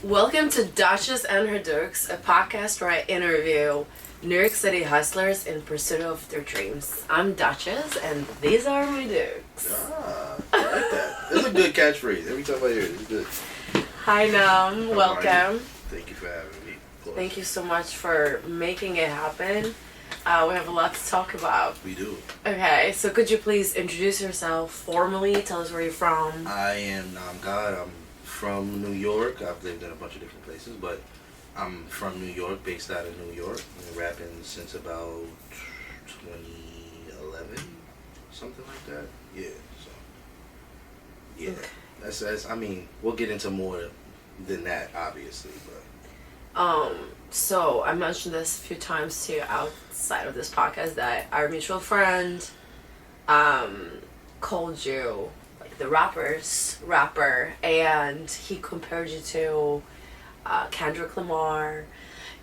Welcome to Dutchess and Her Dukes, a podcast where I interview New York City hustlers in pursuit of their dreams. I'm Dutchess, and these are my Dukes. Ah, I like that. That's a good catchphrase. Every time I hear it, it's good. Hi, NAM. Welcome. Thank you for having me. Thank you so much for making it happen. We have a lot to talk about. We do. Okay, so could you please introduce yourself formally? Tell us where you're from. I am NAM GAWD. I'm from New York. I've lived in a bunch of different places, but I'm from New York, based out of New York. I've been rapping since about 2011, something like that. Yeah, so. Yeah. Okay. That's, I mean, we'll get into more than that, obviously, but. So I mentioned this a few times too outside of this podcast that our mutual friend, called you like the rapper, and he compared you to, Kendrick Lamar,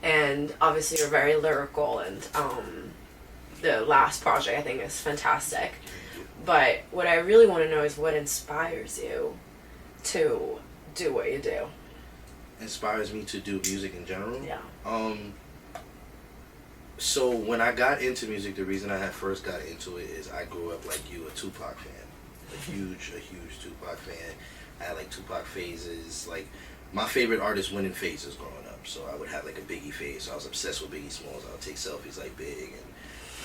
and obviously you're very lyrical, and, the last project I think is fantastic. But what I really want to know is what inspires you to do what you do. Inspires me to do music in general. Yeah. So when I got into music, the reason I first got into it is I grew up like you, a Tupac fan, a huge Tupac fan. I had like Tupac phases. Like my favorite artists went in phases growing up. So I would have like a Biggie phase. So I was obsessed with Biggie Smalls. I would take selfies like Big. And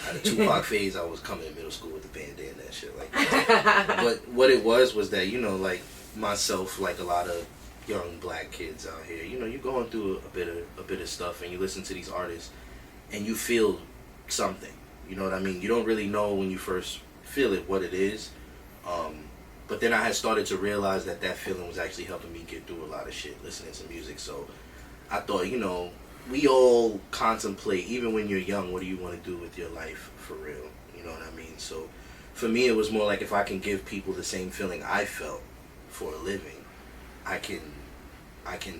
I had a Tupac phase. I was coming in middle school with the bandana and shit like that. But what it was that, you know, like myself, like a lot of young black kids out here, you know, you're going through a bit of stuff, and you listen to these artists and you feel something, you know what I mean? You don't really know when you first feel it what it is, but then I had started to realize that feeling was actually helping me get through a lot of shit listening to music. So I thought, you know, we all contemplate, even when you're young, what do you want to do with your life for real, you know what I mean? So for me it was more like, if I can give people the same feeling I felt for a living, I can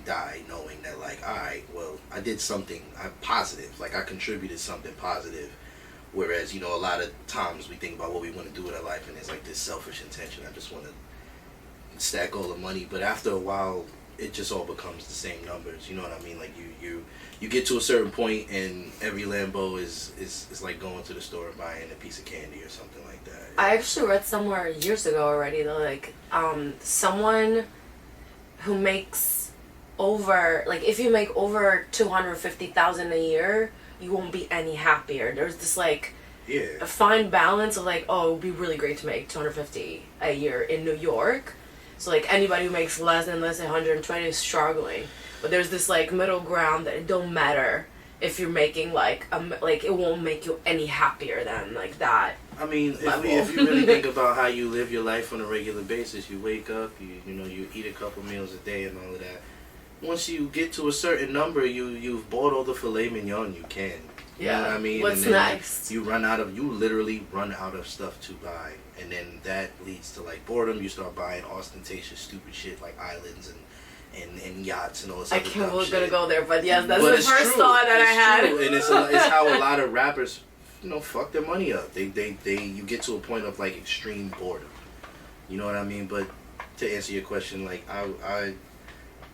die knowing that, like, alright, well, I did something positive, like I contributed something positive. Whereas, you know, a lot of times we think about what we want to do with our life, and there's like this selfish intention, I just want to stack all the money. But after a while, it just all becomes the same numbers, you know what I mean? Like you get to a certain point, and every Lambo is like going to the store and buying a piece of candy or something like that. I actually read somewhere years ago already that, like, someone who makes over, like, if you make over $250,000 a year, you won't be any happier. There's this, like, a fine balance of, like, oh, it would be really great to make $250 a year in New York. So, like, anybody who makes less than 120 is struggling. But there's this, like, middle ground that it don't matter if you're making, like, it won't make you any happier than, like, that. I mean, if you really think about how you live your life on a regular basis, you wake up, you know, you eat a couple meals a day and all of that. Once you get to a certain number, you've bought all the filet mignon you can. You know what I mean? What's and then next? You literally run out of stuff to buy, and then that leads to, like, boredom. You start buying ostentatious, stupid shit like islands and yachts and all this. I other can't dumb believe shit. gonna go there, but yes, that's But the it's first true. thought that It's I had. true. And it's how a lot of rappers, you know, fuck their money up. You get to a point of, like, extreme boredom. You know what I mean? But to answer your question, like,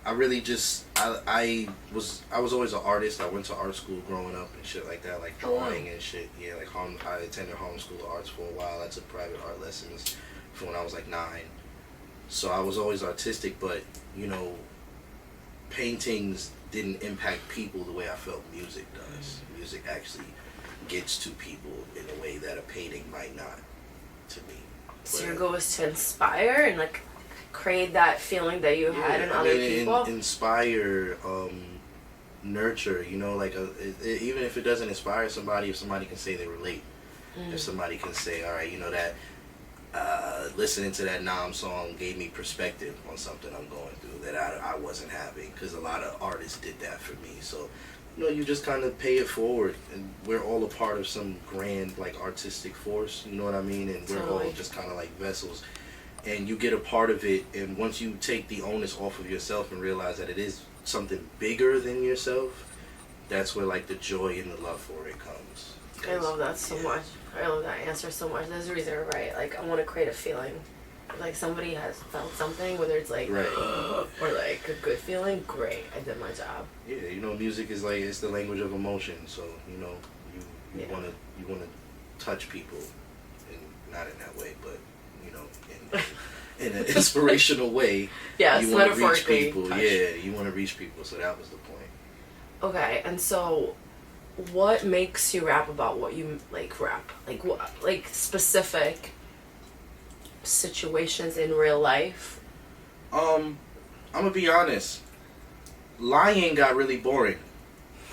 I really just I was always an artist. I went to art school growing up and shit like that, like drawing and shit. Yeah, like I attended home school of arts for a while. I took private art lessons from when I was like 9. So I was always artistic, but, you know, paintings didn't impact people the way I felt music does. Music actually gets to people in a way that a painting might not, to me. So your goal is to inspire and, like, create that feeling that you had in other people? Inspire, nurture, you know, like, even if it doesn't inspire somebody, if somebody can say they relate, if somebody can say, all right, you know, that listening to that NAM song gave me perspective on something I'm going through that I wasn't having, because a lot of artists did that for me. So, you know, you just kind of pay it forward, and we're all a part of some grand, like, artistic force, you know what I mean? And we're all just kind of like vessels. And you get a part of it, and once you take the onus off of yourself and realize that it is something bigger than yourself, that's where, like, the joy and the love for it comes. I love that so much. I love that answer so much. There's a reason, right? Like, I want to create a feeling like somebody has felt something, whether it's like Right. or like a good feeling, great, I did my job. Yeah, you know, music is like, it's the language of emotion. So you know, you Yeah. wanna touch people, and not in that way, but you know, in an inspirational way. Yes, you want to reach metaphorically people. touch. Yeah, you want to reach people. So that was the point. Okay, and so what makes you rap about what you like rap? Like what, like specific situations in real life? I'm gonna be honest. Lying got really boring.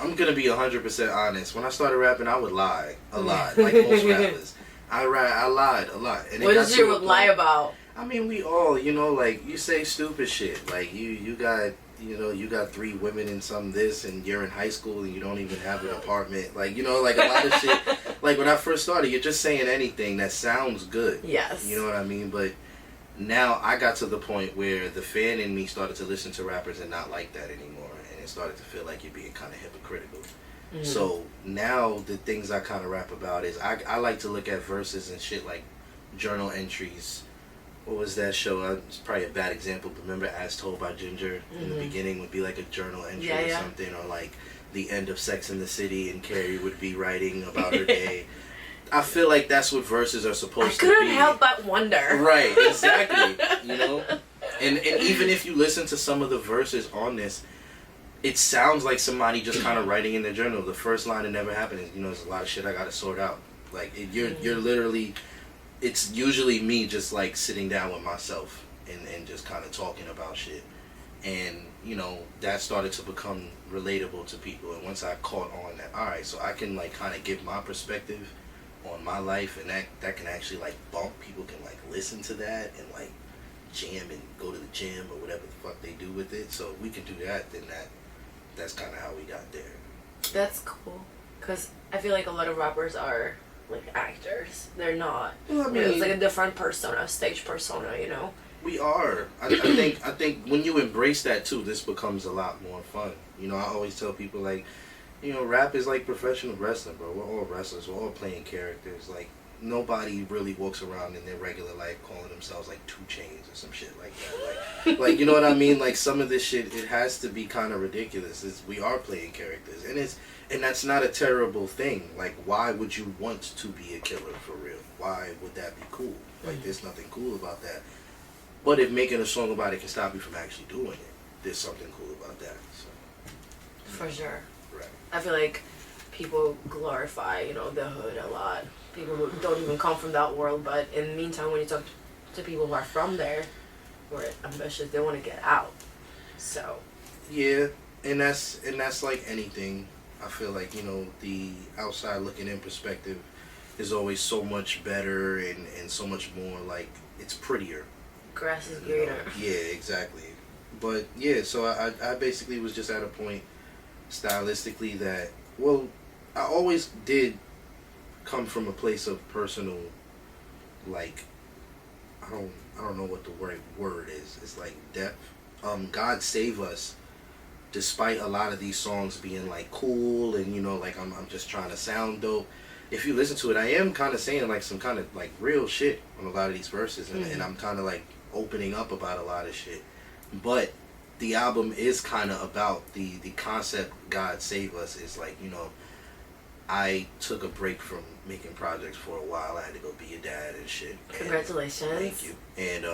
I'm gonna be 100% honest. When I started rapping, I would lie a lot, like most rappers. I lied a lot. And What did you lie about? I mean, we all, you know, like, you say stupid shit. Like, you got, you know, you got 3 women and some this, and you're in high school and you don't even have an apartment. Like, you know, like a lot of shit. Like, when I first started, you're just saying anything that sounds good. Yes. You know what I mean? But now I got to the point where the fan in me started to listen to rappers and not like that anymore. And it started to feel like you're being kind of hypocritical. Mm-hmm. So now the things I kind of rap about is I like to look at verses and shit like journal entries. What was that show? It's probably a bad example, but remember As Told by Ginger? In the beginning would be like a journal entry or something, or like the end of Sex in the City and Carrie would be writing about her day. I feel like that's what verses are supposed to be. I couldn't help but wonder. Right, exactly. You know? And even if you listen to some of the verses on this, it sounds like somebody just kind of writing in their journal. The first line, "It never happened," is, you know, there's a lot of shit I gotta sort out. Like, you're literally, it's usually me just like sitting down with myself and just kind of talking about shit. And, you know, that started to become relatable to people. And once I caught on that, alright, so I can like kind of give my perspective on my life, and that can actually like bump. People can like listen to that and like jam and go to the gym or whatever the fuck they do with it. So if we can do that, then that's kind of how we got there. That's cool, because I feel like a lot of rappers are like actors. They're not. Well, I mean, it's like a different persona, stage persona, you know. We are. I think when you embrace that too, this becomes a lot more fun. You know, I always tell people, like, you know, rap is like professional wrestling, bro. We're all wrestlers. We're all playing characters. Like, nobody really walks around in their regular life calling themselves like 2Chainz or some shit like that. Like you know what I mean? Like, some of this shit, it has to be kind of ridiculous. We are playing characters, and that's not a terrible thing. Like, why would you want to be a killer for real? Why would that be cool? Like, there's nothing cool about that. But if making a song about it can stop you from actually doing it, there's something cool about that. So, for sure. Right. I feel like people glorify, you know, the hood a lot. People who don't even come from that world, but in the meantime, when you talk to people who are from there, who are ambitious, they want to get out. So. Yeah, and that's like anything. I feel like, you know, the outside looking in perspective is always so much better and so much more, like, it's prettier. Grass is greener. Yeah, exactly. But yeah, so I basically was just at a point stylistically that, well, I always did come from a place of personal, like, I don't know what the right word is. It's like depth. God Save Us, despite a lot of these songs being like cool and, you know, like I'm just trying to sound dope, if you listen to it, I am kind of saying like some kind of like real shit on a lot of these verses, and I'm kind of like opening up about a lot of shit. But the album is kind of about the concept. God Save Us is like, you know, I took a break from making projects for a while. I had to go be a dad and shit. Congratulations. Thank you. And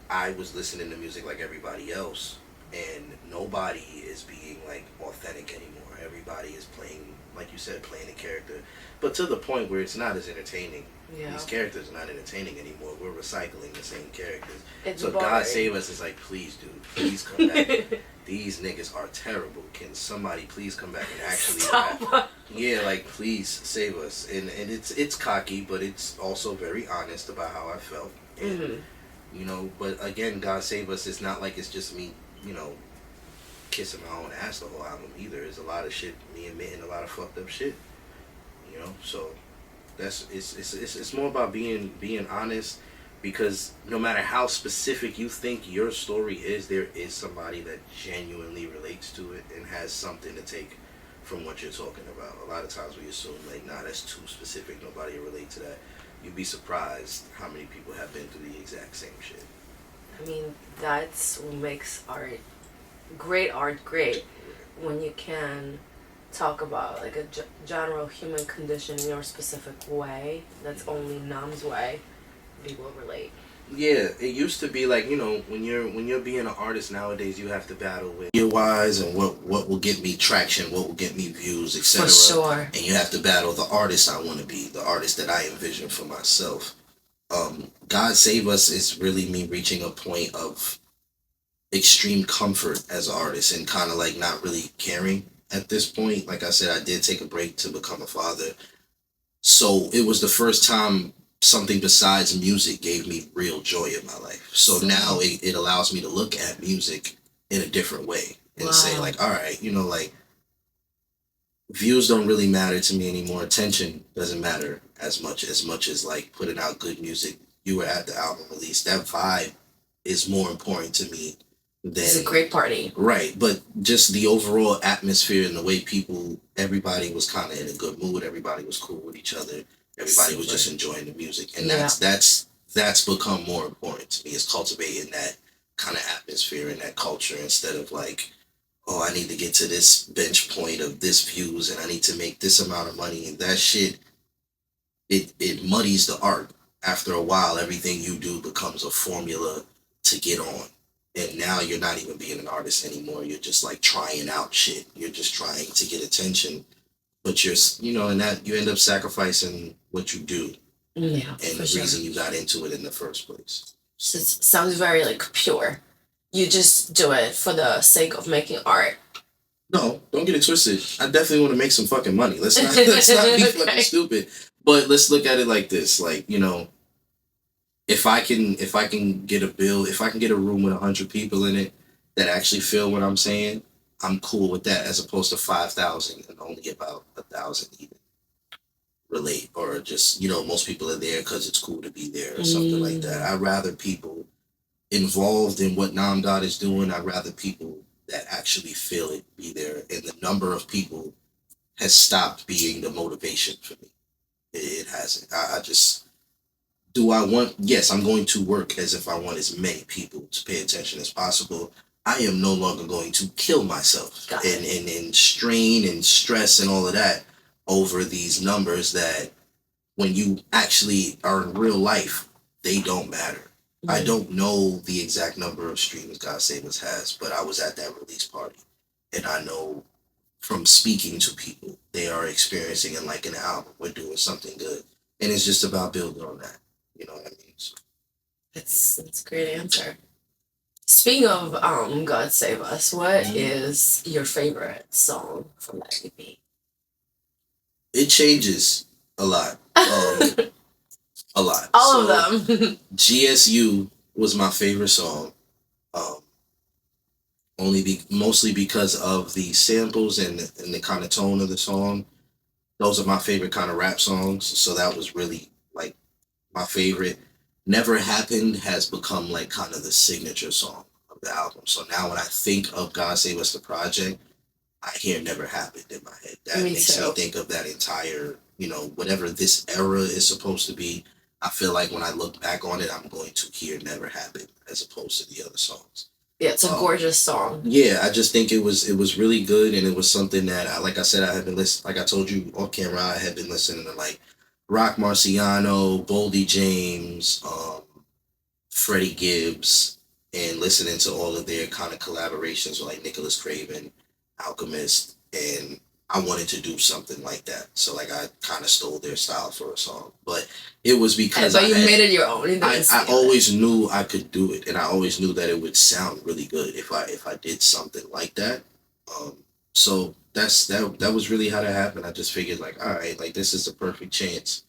I was listening to music like everybody else, and nobody is being like authentic anymore. Everybody is playing, like you said, playing a character, but to the point where it's not as entertaining. Yeah. These characters are not entertaining anymore. We're recycling the same characters. It's so boring. God Save Us is like, please, dude, please come back. These niggas are terrible. Can somebody please come back and actually rap? Yeah, like, please save us. And it's cocky, but it's also very honest about how I felt. And you know, but again, God Save Us, it's not like it's just me, you know, kissing my own ass the whole album either. There's a lot of shit, me admitting a lot of fucked up shit. You know, so it's more about being honest, because no matter how specific you think your story is, there is somebody that genuinely relates to it and has something to take from what you're talking about. A lot of times we assume like, nah, that's too specific, nobody will relate to that. you'd be surprised how many people have been through the exact same shit. I mean, that's what makes art great, when you can talk about like a general human condition in your specific way that's only Nam's way, people relate. Yeah, it used to be like, when you're being an artist nowadays, you have to battle with your wise and what will get me traction, what will get me views, For etc. sure. And you have to battle the artist I want to be, the artist that I envision for myself. God Save Us is really me reaching a point of extreme comfort as an artist and kind of like not really caring at this point. Like I said, I did take a break to become a father. So it was the first time something besides music gave me real joy in my life. So now it allows me to look at music in a different way and say like, all right, like views don't really matter to me anymore. Attention doesn't matter as much as like putting out good music. You were at the album release. That vibe is more important to me than It's a great party. right. But just the overall atmosphere and the way everybody was kind of in a good mood. Everybody was cool with each other. Everybody was just enjoying the music, and that's become more important to me. Is cultivating that kind of atmosphere and that culture instead of like, oh, I need to get to this bench point of this views and I need to make this amount of money, and that shit, it muddies the art. After a while, everything you do becomes a formula to get on. And now you're not even being an artist anymore. You're just like trying out shit. You're just trying to get attention. But and that you end up sacrificing what you do Yeah, and the reason you got into it in the first place. So it sounds very like pure. You just do it for the sake of making art. No, don't get it twisted. I definitely want to make some fucking money. Let's not be fucking stupid. But let's look at it like this. Like, if I can get a bill, if I can get a room with 100 people in it that actually feel what I'm saying, I'm cool with that, as opposed to 5,000 and only about 1,000 even relate, or just most people are there because it's cool to be there or something like that. I'd rather people involved in what NAM GAWD is doing. I'd rather people that actually feel it be there, and the number of people has stopped being the motivation for me. It hasn't. I just do I want, yes, I'm going to work as if I want as many people to pay attention as possible. I am no longer going to kill myself and strain and stress and all of that over these numbers that when you actually are in real life, they don't matter. Mm-hmm. I don't know the exact number of streams God Save Us has, but I was at that release party. And I know from speaking to people, they are experiencing and liking the album. We're doing something good. And it's just about building on that. You know what I mean? So, that's a great answer. Speaking of God Save Us, what is your favorite song from that EP? It changes a lot. A lot. All of them. GSU was my favorite song. Mostly because of the samples and the kind of tone of the song. Those are my favorite kind of rap songs. So that was really like my favorite. Never Happened has become like kind of the signature song of the album. So now when I think of God Save Us the Project, I hear Never Happened in my head. That makes me think of that entire, whatever this era is supposed to be. I feel like when I look back on it, I'm going to hear Never Happened as opposed to the other songs. Yeah, it's a gorgeous song. Yeah, I just think it was really good, and it was something that like I said, I had been listening. Like I told you off camera, I had been listening to like Rock Marciano, Boldy James, Freddie Gibbs, and listening to all of their kind of collaborations with like Nicholas Craven, Alchemist, and I wanted to do something like that. So like I kind of stole their style for a song, but it was because you made it your own. I always knew I could do it, and I always knew that it would sound really good if I did something like that. So that was really how that happened. I just figured like, all right, like this is the perfect chance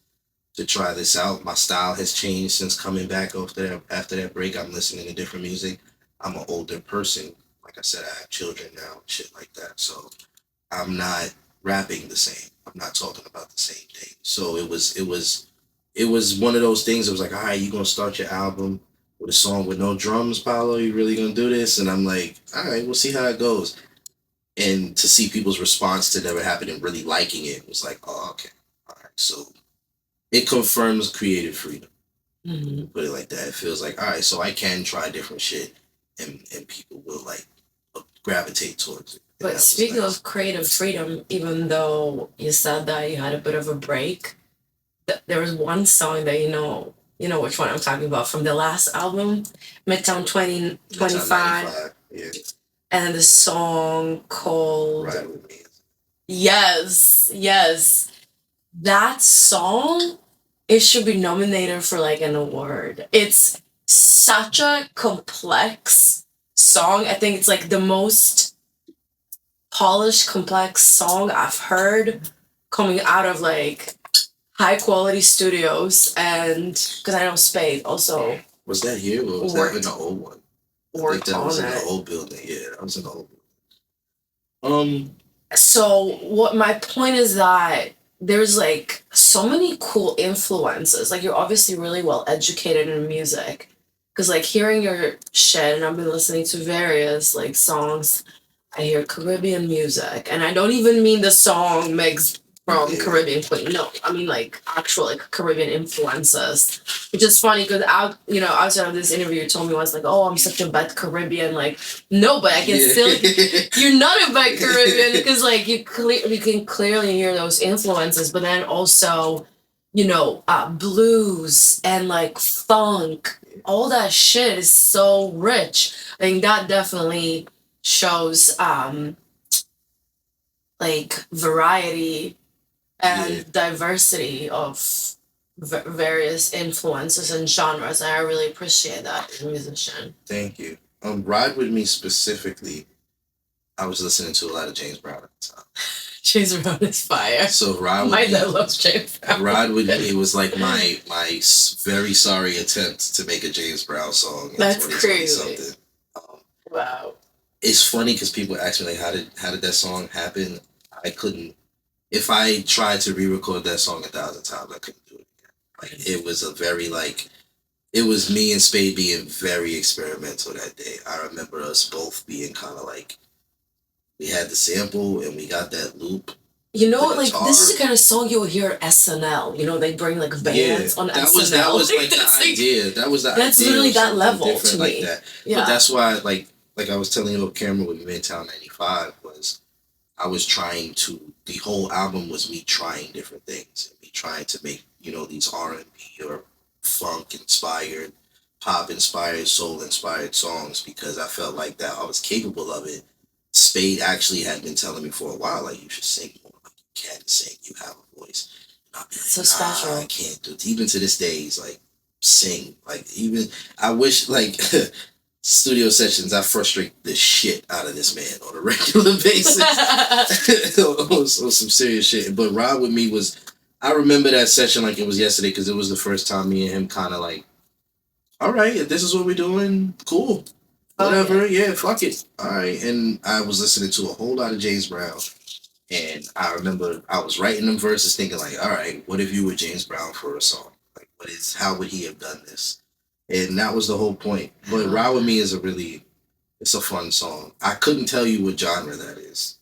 to try this out. My style has changed since coming back after that break. I'm listening to different music. I'm an older person. Like I said, I have children now, shit like that. So I'm not rapping the same. I'm not talking about the same thing. So it was one of those things. It was like, all right, you gonna start your album with a song with no drums, Paolo? You really gonna do this? And I'm like, all right, we'll see how it goes. And to see people's response to Never Happened and really liking it was like, oh, okay, all right. So it confirms creative freedom. Hmm. Put it like that. It feels like, all right, so I can try different shit, and people will like gravitate towards it. And But that was speaking nice. of creative freedom, even though you said that you had a bit of a break, there was one song that you know which one I'm talking about from the last album, Midtown 2025, 1995. Yeah. and the song called Ride with me. Yes, yes. That song, it should be nominated for like an award. It's such a complex song. I think it's like the most polished, complex song I've heard coming out of like high quality studios. And because I know Spade also Was that here or was that in worked the old one? I think worked that was on in the it. old building. Yeah, that was in the old building. So what my point is that there's like so many cool influences. Like you're obviously really well educated in music. Cause like hearing your shit, and I've been listening to various like songs, I hear Caribbean music. And I don't even mean the song mix from Yeah. Caribbean Queen. No, I mean like actual like Caribbean influences. Which is funny because outside of this interview you told me once like, oh, I'm such a bad Caribbean. Like, no, but I can still you're not a bad Caribbean because like you can clearly hear those influences, but then also, blues and like funk, all that shit is so rich. I think that definitely shows like variety and Yeah. diversity of various influences and genres, and I really appreciate that as a musician. Thank you. Ride with me specifically. I was listening to a lot of James Brown at the time. James Brown is fire. So Ride with My me. dad loves James Brown. Ride with me was like my very sorry attempt to make a James Brown song. That's 2020 crazy. something. Wow. It's funny because people ask me like, how did that song happen? I couldn't. If I tried to re-record that song 1,000 times, I couldn't do it again. Like it was a very like it was me and Spade being very experimental that day. I remember us both being kind of like we had the sample and we got that loop. You know, The like this is guitar. the kind of song you'll hear at SNL. You know, they bring like bands on that SNL. was like the That's idea. That was the that's idea. literally of that something level different to like me. that. Yeah. But that's why like I was telling you on camera with Midtown 95 was I was trying to the whole album was me trying different things and me trying to make, these R&B or funk inspired, pop inspired, soul inspired songs because I felt like that I was capable of it. Spade actually had been telling me for a while, like you should sing more, like you can sing, you have a voice. And I'd be So like, nah, special. I can't do it. Even to this day, he's like, sing. Like even I wish like studio sessions, I frustrate the shit out of this man on a regular basis. on some serious shit. But Ride with me was, I remember that session like it was yesterday because it was the first time me and him kind of like, all right, if this is what we're doing, cool. Whatever, yeah, fuck it. All right. And I was listening to a whole lot of James Brown. And I remember I was writing them verses thinking like, all right, what if you were James Brown for a song? Like, how would he have done this? And that was the whole point. But Ride with Me is it's a fun song. I couldn't tell you what genre that is,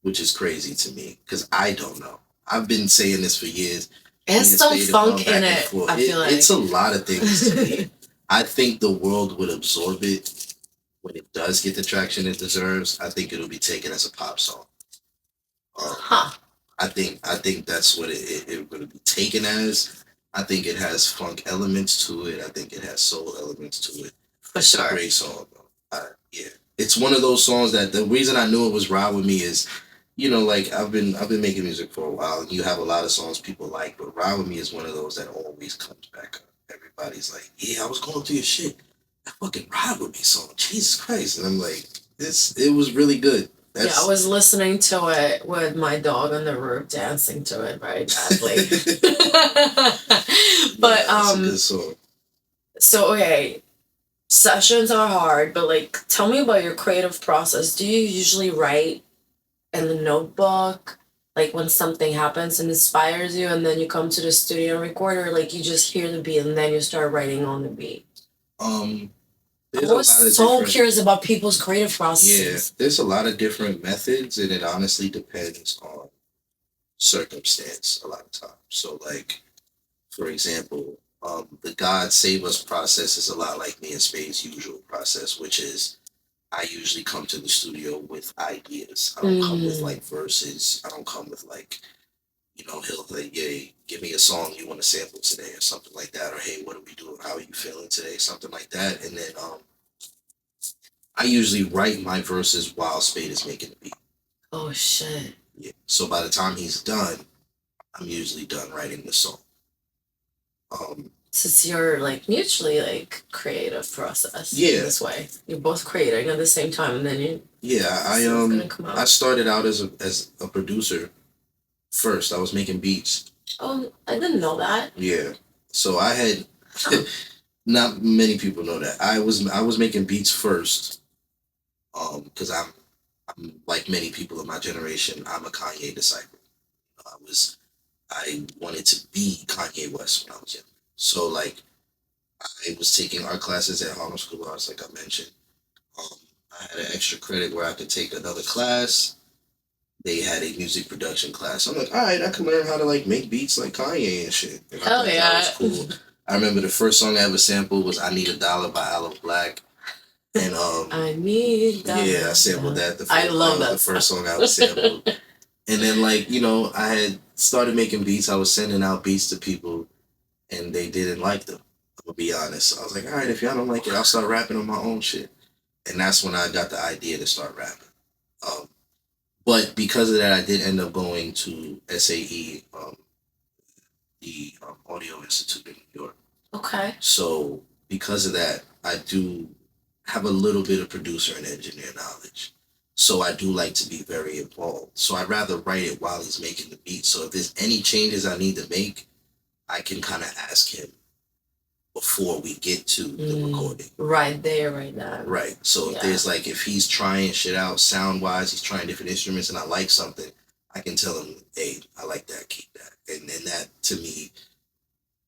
which is crazy to me because I don't know. I've been saying this for years. It's some funk in it. I feel like It's a lot of things to me. I think the world would absorb it when it does get the traction it deserves. I think it'll be taken as a pop song. huh. I think that's what it would be taken as. I think it has funk elements to it. I think it has soul elements to it. For It's a sure. great song. Yeah, it's one of those songs that the reason I knew it was Ride with Me is, like I've been making music for a while, and you have a lot of songs people like, but Ride with Me is one of those that always comes back up. Everybody's like, yeah, I was going through your shit. That fucking Ride with Me song, Jesus Christ, and I'm like, it was really good. Yeah, I was listening to it with my dog on the roof, dancing to it very badly. But it's a good song. so okay, sessions are hard, but like, tell me about your creative process. Do you usually write in the notebook, like when something happens and inspires you, and then you come to the studio and record, or like you just hear the beat and then you start writing on the beat? There's I was so curious about people's creative processes. Yeah, there's a lot of different methods, and it honestly depends on circumstance a lot of times. So, like, for example, the God Save Us process is a lot like me and Spade's usual process, which is I usually come to the studio with ideas. I don't come with Mm. like verses. I don't come with like, he'll like, "Yay, give me a song you want to sample today," or something like that, or "Hey, what are we doing? How are you feeling today?" Something like that. And then I usually write my verses while Spade is making the beat. Oh shit. Yeah. So by the time he's done, I'm usually done writing the song. Since you're like mutually like creative process in Yeah. this way. You're both creating at the same time and then you Yeah, see what's gonna come I out. started out as a producer first. I was making beats. Oh, I didn't know that. Yeah. So I had Huh. not many people know that. I was making beats first. Because I'm like many people in my generation, I'm a Kanye disciple. I wanted to be Kanye West when I was young. So like I was taking art classes at Harlem School of Arts, like I mentioned. Um, I had an extra credit where I could take another class. They had a music production class. I'm like, all right, I can learn how to like make beats like Kanye and shit. And I Hell thought that yeah. was cool. I remember the first song I ever sampled was "I Need a Dollar" by Aloe Black, and I need that. yeah, I sampled that. I love that that was the first song I ever sampled. And then like I had started making beats. I was sending out beats to people, and they didn't like them. I'm gonna be honest. I was like, all right, if y'all don't like it, I'll start rapping on my own shit. And that's when I got the idea to start rapping. Um, but because of that, I did end up going to SAE, the Audio Institute in New York. Okay. So because of that, I do have a little bit of producer and engineer knowledge. So I do like to be very involved. So I'd rather write it while he's making the beat. So if there's any changes I need to make, I can kind of ask him before we get to the recording. Right there, right now. Right. So if there's like, if he's trying shit out sound wise, he's trying different instruments and I like something, I can tell him, hey, I like that, keep that. And then that to me,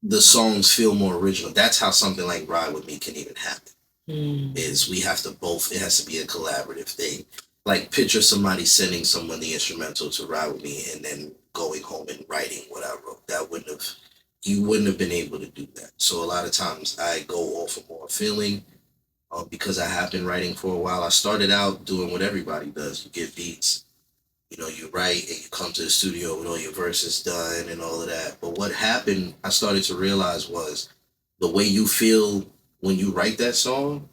the songs feel more original. That's how something like Ride With Me can even happen. Is we have to both, it has to be a collaborative thing. Like picture somebody sending someone the instrumental to Ride With Me and then going home and writing what I wrote. You wouldn't have been able to do that. So a lot of times I go off of more feeling because I have been writing for a while. I started out doing what everybody does. You get beats, you write and you come to the studio with all your verses done and all of that. But what happened, I started to realize was the way you feel when you write that song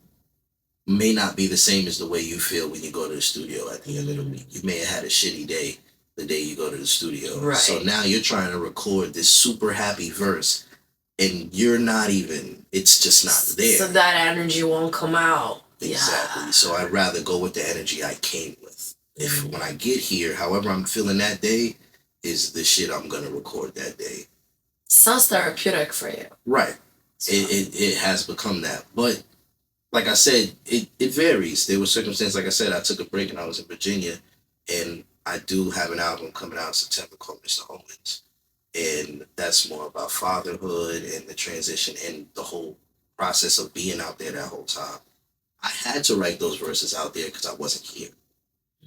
may not be the same as the way you feel when you go to the studio at the end of the week. You may have had a shitty day the day you go to the studio. Right. So now you're trying to record this super happy verse and you're not even, it's just not there. So that energy won't come out. Exactly. Yeah. So I'd rather go with the energy I came with. If when I get here, however I'm feeling that day is the shit I'm going to record that day. Sounds therapeutic for you. Right. So. It has become that. But like I said, it varies. There were circumstances, like I said, I took a break and I was in Virginia and I do have an album coming out in September called Mr. Owens. And that's more about fatherhood and the transition and the whole process of being out there that whole time. I had to write those verses out there because I wasn't here.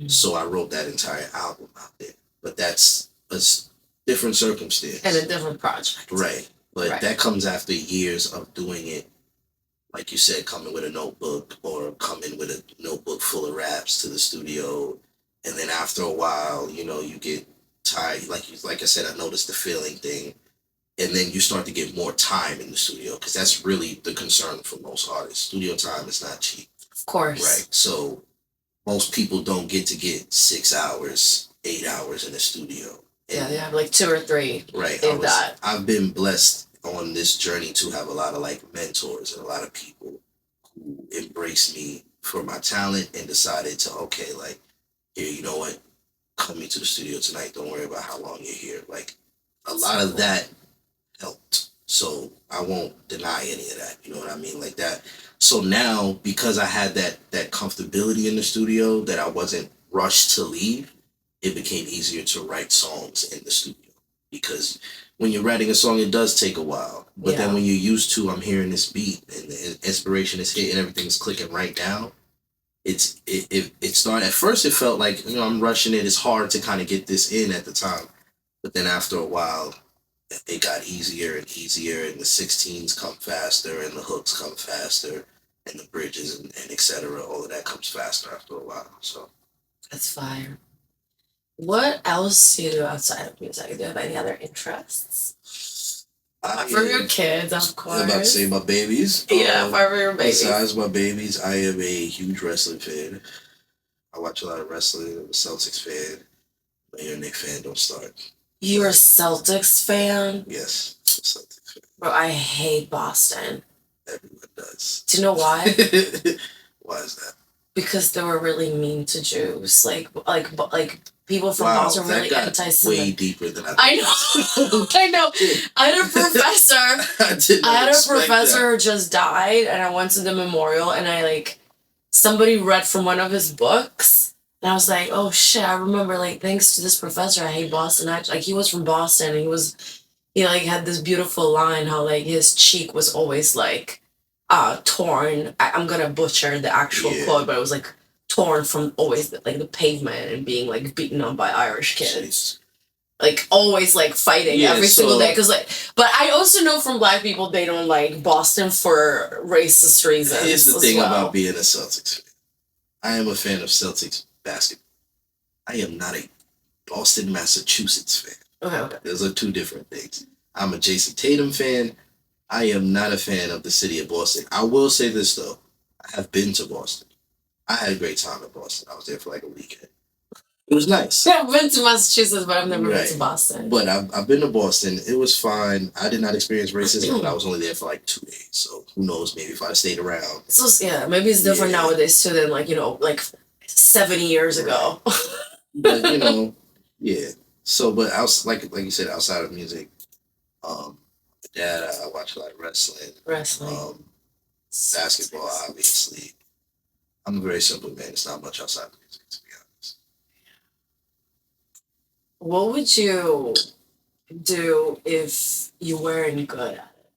So I wrote that entire album out there. But that's a different circumstance. And a different project. Right. But that comes after years of doing it, like you said, coming with a notebook or coming with a notebook full of raps to the studio. And then after a while, you get tired. Like I said, I noticed the feeling thing. And then you start to get more time in the studio because that's really the concern for most artists. Studio time is not cheap. Of course. Right. So most people don't get 6 hours, 8 hours in the studio. And they have like 2 or 3. Right. I've been blessed on this journey to have a lot of like mentors and a lot of people who embraced me for my talent and decided to, okay, like, here, you know what? Come into the studio tonight. Don't worry about how long you're here. Like, a lot of that helped. So I won't deny any of that. You know what I mean? Like that. So now, because I had that comfortability in the studio that I wasn't rushed to leave, it became easier to write songs in the studio. Because when you're writing a song, it does take a while. But then when you're used to, I'm hearing this beat and the inspiration is hit and everything's clicking right now. It started, at first it felt like, I'm rushing it. It's hard to kind of get this in at the time. But then after a while, it got easier and easier, and the 16s come faster, and the hooks come faster, and the bridges and etc. All of that comes faster after a while. So That's fire. What else do you do outside of music? Do you have any other interests? I Apart from your kids, of am about to say course. my babies. Yeah, apart from your babies. Besides my babies, I am a huge wrestling fan. I watch a lot of wrestling. I'm a Celtics fan. When you're a Knicks fan, don't start. You're a Celtics fan? Yes, I'm a Celtics fan. Bro, I hate Boston. Everyone does. Do you know why? Why is that? Because they were really mean to Jews. Like people from Wow, Boston were that really got anti-Semitic. way deeper than I I thought. know. I know. I had a professor. I had a professor who just died, and I went to the memorial, and somebody read from one of his books, and I was like, oh shit, I remember, thanks to this professor, I hate Boston. He was from Boston, and he had this beautiful line how his cheek was always torn. I'm gonna butcher the actual Yeah. quote, but it was torn from always the pavement and being beaten up by Irish kids. Always fighting every single day. But I also know from black people they don't like Boston for racist reasons. Here's the thing about being a Celtics fan. I am a fan of Celtics basketball. I am not a Boston, Massachusetts fan. Okay. Those are two different things. I'm a Jason Tatum fan. I am not a fan of the city of Boston. I will say this though. I have been to Boston. I had a great time in Boston. I was there for a weekend. It was nice. Yeah, I've been to Massachusetts, but I've never been Right. to Boston. But I've been to Boston. It was fine. I did not experience racism, but I was only there for 2 days. So who knows? Maybe if I stayed around. So yeah, maybe it's different Yeah. nowadays too than 70 years ago. But yeah. So, but like you said, outside of music, Dad, I watch a lot of wrestling, Wrestling. basketball, obviously. I'm a very simple man. It's not much outside of music, to be honest. What would you do if you weren't good at it?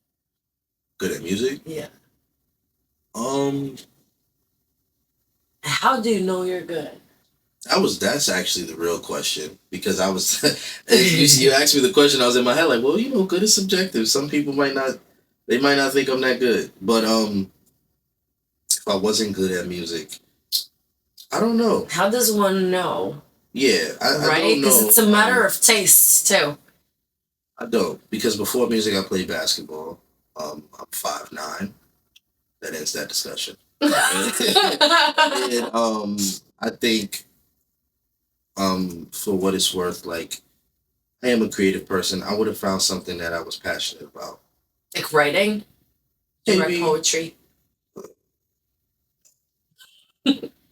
Good at music? Yeah. Um, How do you know you're good? that's actually the real question, because I was you asked me the question, I was in my head well, good is subjective. Some people might not think I'm that good. But if I wasn't good at music, I don't know. How does one know? Yeah, I Right? don't know. Because it's a matter of taste too. I don't, because before music I played basketball. I'm 5'9". That ends that discussion. And I think for what it's worth, I am a creative person. I would have found something that I was passionate about. Like writing? You write Maybe. poetry?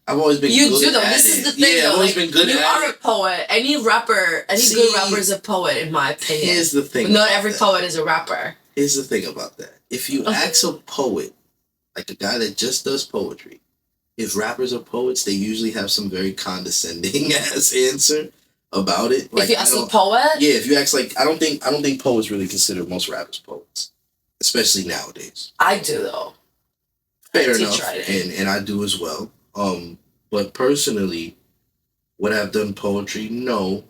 I've always been You good do though. at This it. is the thing Yeah, though. I've always been good you at are it. a poet. Any good rapper is a poet in my opinion. Here's the thing. But not about every that. poet is a rapper. Here's the thing about that. If you ask a poet, a guy that just does poetry, if rappers are poets, they usually have some very condescending ass answer about it. If you ask a poet? Yeah, if you ask I don't think poets really consider most rappers poets. Especially nowadays. I do though. Fair I enough. teach writing. And I do as well. But personally, would I have done poetry? No.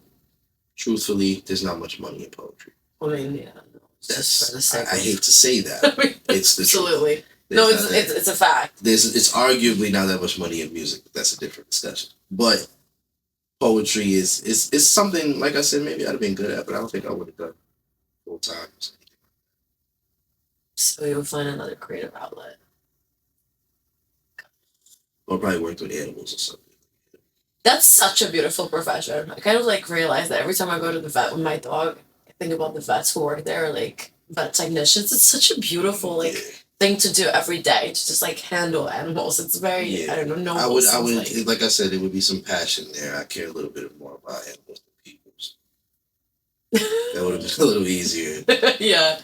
Truthfully, there's not much money in poetry. I mean, yeah. No, it's just for the sake I of- hate to say that. It's the truth. Absolutely. There's No, not that- it's a fact. it's arguably not that much money in music. But that's a different discussion. But poetry is something, like I said, maybe I'd have been good at, but I don't think I would have done full time. So you'll find another creative outlet. Or probably worked with animals or something. That's such a beautiful profession. I kind of realize that every time I go to the vet with my dog, I think about the vets who work there, vet technicians. It's such a beautiful thing to do every day, to just handle animals. It's very I don't know. Noble, I would sounds like I said, there would be some passion there. I care a little bit more about animals than people's. That would have been a little easier. yeah.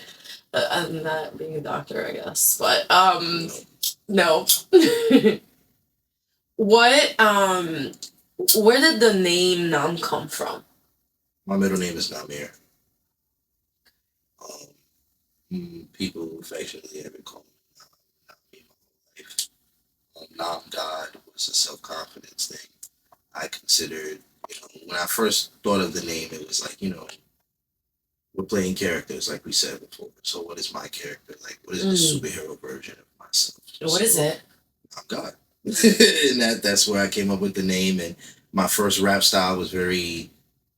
Other than that, being a doctor, I guess. But no. What where did the name Nam come from? My middle name is Namir. People affectionately have been calling me my whole life. Nam God was a self-confidence thing. I considered, when I first thought of the name, it was we're playing characters like we said before. So what is my character? Like what is the superhero version of myself? What is it? I'm God. And that's where I came up with the name. And my first rap style was very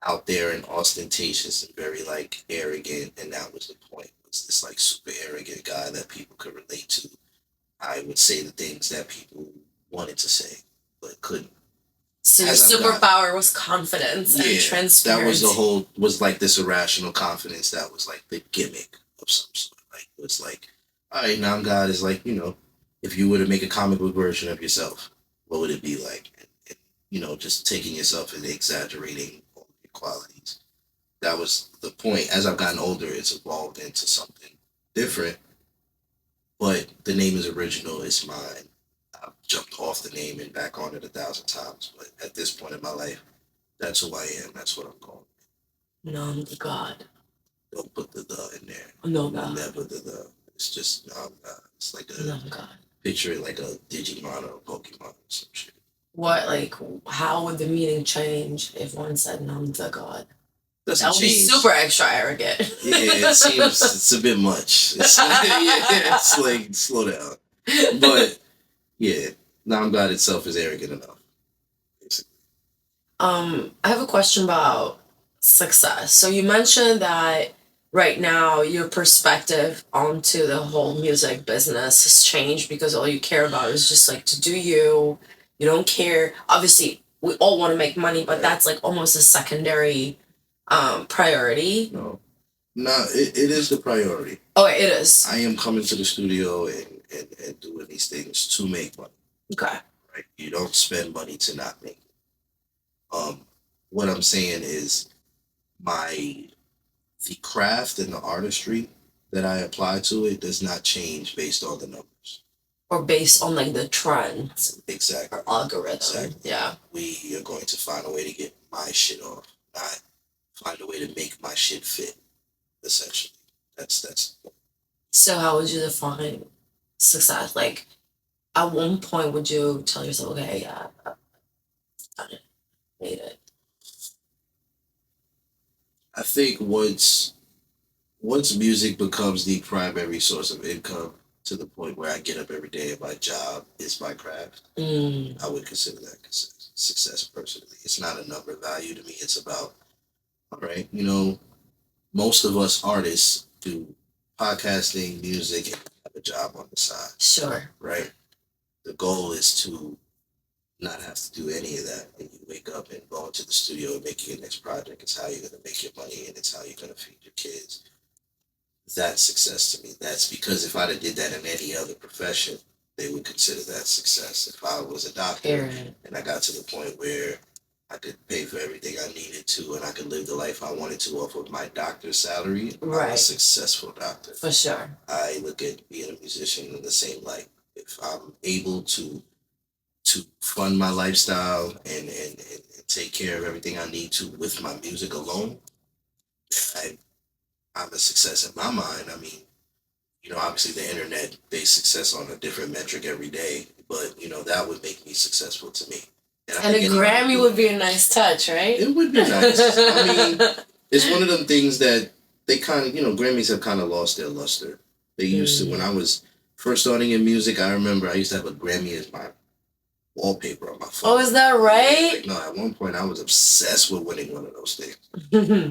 out there and ostentatious and very like arrogant, and that was the point. Was this like super arrogant guy that people could relate to. I would say the things that people wanted to say but couldn't. So your superpower was confidence and transparency. That was was like this irrational confidence that was like the gimmick of some sort. Like it was like, all right, now God is like, if you were to make a comic book version of yourself, what would it be like? And, just taking yourself and exaggerating all your qualities. That was the point. As I've gotten older, it's evolved into something different. But the name is original. It's mine. I've jumped off the name and back on it 1,000 times. But at this point in my life, that's who I am. That's what I'm calling. NAM GAWD. Don't put the in there. No God. Never the. It's just NAM GAWD. It's like a NAM GAWD. Picture it like a Digimon or a Pokemon or some shit. What, like, how would the meaning change if one said NAM GAWD? That would be super extra arrogant. Yeah, it seems it's a bit much. It's like, slow down. But, yeah, NAM GAWD itself is arrogant enough, basically. I have a question about success. So you mentioned that right now your perspective onto the whole music business has changed because all you care about is just like to do you. You don't care. Obviously, we all want to make money, but that's like almost a secondary priority. No, it is the priority. Oh, it is. I am coming to the studio and doing these things to make money. Okay. Right? You don't spend money to not make it. What I'm saying is the craft and the artistry that I apply to it does not change based on the numbers. Or based on like the trends. Exactly. Or algorithm. Exactly. Yeah. We are going to find a way to get my shit off, not find a way to make my shit fit, essentially. That's So how would you define success? Like, at one point, would you tell yourself, okay, yeah, I've done it, made it? I think once music becomes the primary source of income to the point where I get up every day and my job is my craft, I would consider that success personally. It's not a number value to me. It's about, all right, most of us artists do podcasting, music, and have a job on the side. Sure. Right? The goal is to not have to do any of that. And you wake up and go into the studio and make your next project. It's how you're going to make your money and it's how you're going to feed your kids. That's success to me. That's because if I'd have did that in any other profession, they would consider that success. If I was a doctor and I got to the point where I could pay for everything I needed to and I could live the life I wanted to off of my doctor's salary, I'm a successful doctor. For sure. I look at being a musician in the same light. If I'm able to fund my lifestyle and take care of everything I need to with my music alone, I'm a success in my mind. I mean, obviously the internet based success on a different metric every day, but that would make me successful to me. And a Grammy would be a nice touch, right? It would be nice. I mean, it's one of them things that they kind of, Grammys have kind of lost their luster. They used to, when I was first starting in music, I remember I used to have a Grammy as my wallpaper on my phone. Oh, is that right? Like, no, at one point I was obsessed with winning one of those things.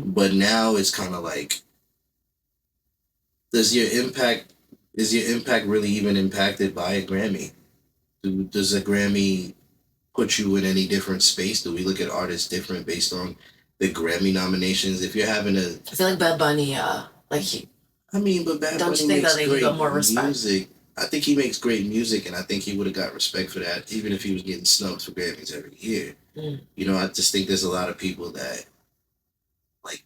But now it's kind of like, is your impact really even impacted by a Grammy? Does a Grammy put you in any different space? Do we look at artists different based on the Grammy nominations? If you're having I feel like Bad Bunny, but Bad Bunny makes great music. I think he makes great music, and I think he would have got respect for that, even if he was getting snubbed for Grammys every year. I just think there's a lot of people that, like,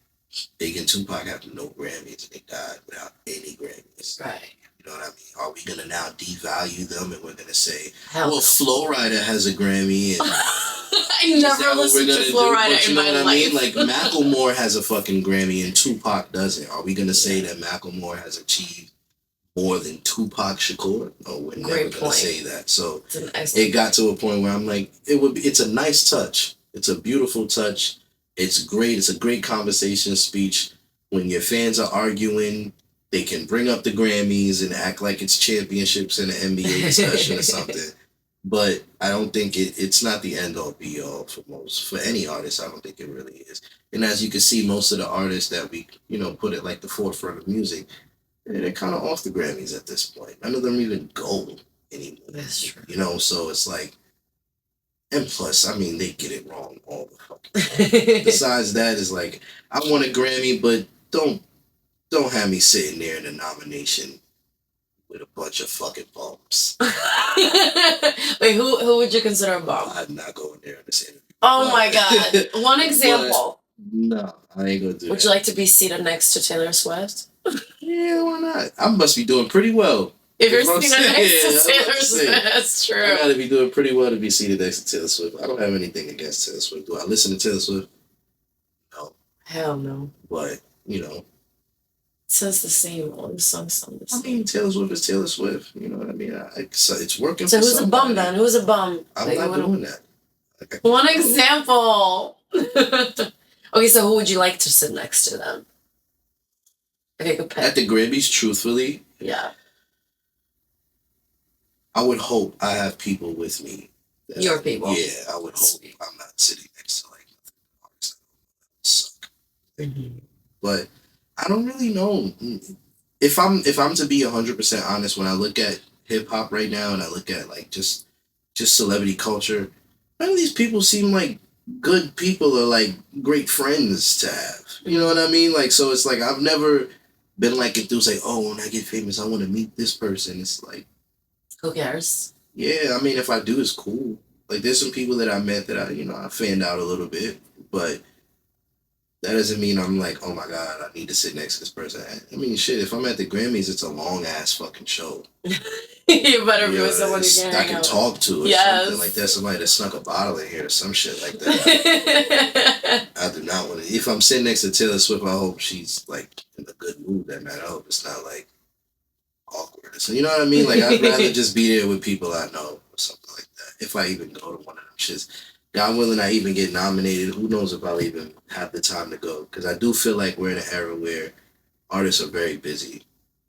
Big and Tupac have no Grammys, and they died without any Grammys. Right. You know what I mean? Are we going to now devalue them, and we're going to say, Flo Rida has a Grammy, and I never listened to Flo Rida in my life. I mean? Like, Macklemore has a fucking Grammy, and Tupac doesn't. Are we going to say that Macklemore has achieved more than Tupac Shakur? No, we're never going to say that. So it got to a point where I'm like, it's a nice touch. It's a beautiful touch. It's great. It's a great conversation speech when your fans are arguing, they can bring up the Grammys and act like it's championships in an NBA discussion or something. But I don't think it's not the end all be all for any artist. I don't think it really is. And as you can see, most of the artists that we put at like the forefront of music, they're kind of off the Grammys at this point. None of them even go anymore. That's true. So it's like, and plus, I mean, they get it wrong all the fucking time. Besides that, is like, I want a Grammy, but don't have me sitting there in a nomination with a bunch of fucking bumps. Wait, who would you consider a bum? I'm not going there in this interview. Oh my god. One example. No, I ain't gonna do that. Would you like to be seated next to Taylor Swift? Yeah, why not? I must be doing pretty well. If you're seated next to Taylor Swift, that's true. I gotta be doing pretty well to be seated next to Taylor Swift. I don't have anything against Taylor Swift. Do I listen to Taylor Swift? No. Hell no. But, It says the same. All the songs sound the same. I mean, Taylor Swift is Taylor Swift. You know what I mean? It's working so for who's somebody. a bum then? Who's a bum? I'm not doing that. One example. Okay, so who would you like to sit next to then? If you could pick. At the Grammys, truthfully, yeah. I would hope I have people with me. Your people. Yeah, I would hope I'm not sitting next to like artists that suck. Mm-hmm. But I don't really know. If I'm to be 100% honest, when I look at hip hop right now and I look at like just celebrity culture, none of these people seem like good people or like great friends to have. You know what I mean? Like, so it's like I've never been like enthused, like, oh, when I get famous, I want to meet this person. It's like, who cares? Yeah, I mean, if I do, it's cool. Like, there's some people that I met that I fanned out a little bit, but that doesn't mean I'm like, oh my god, I need to sit next to this person. I mean, shit, if I'm at the Grammys, it's a long ass fucking show. You better be with someone you can I can talk to or something like that. Somebody that snuck a bottle in here or some shit like that. I do not want to. If I'm sitting next to Taylor Swift, I hope she's like in a good mood that night. I hope it's not like awkward. So you know what I mean? Like I'd rather just be there with people I know or something like that. If I even go to one of them shits. God willing, I even get nominated. Who knows if I'll even have the time to go? Because I do feel like we're in an era where artists are very busy.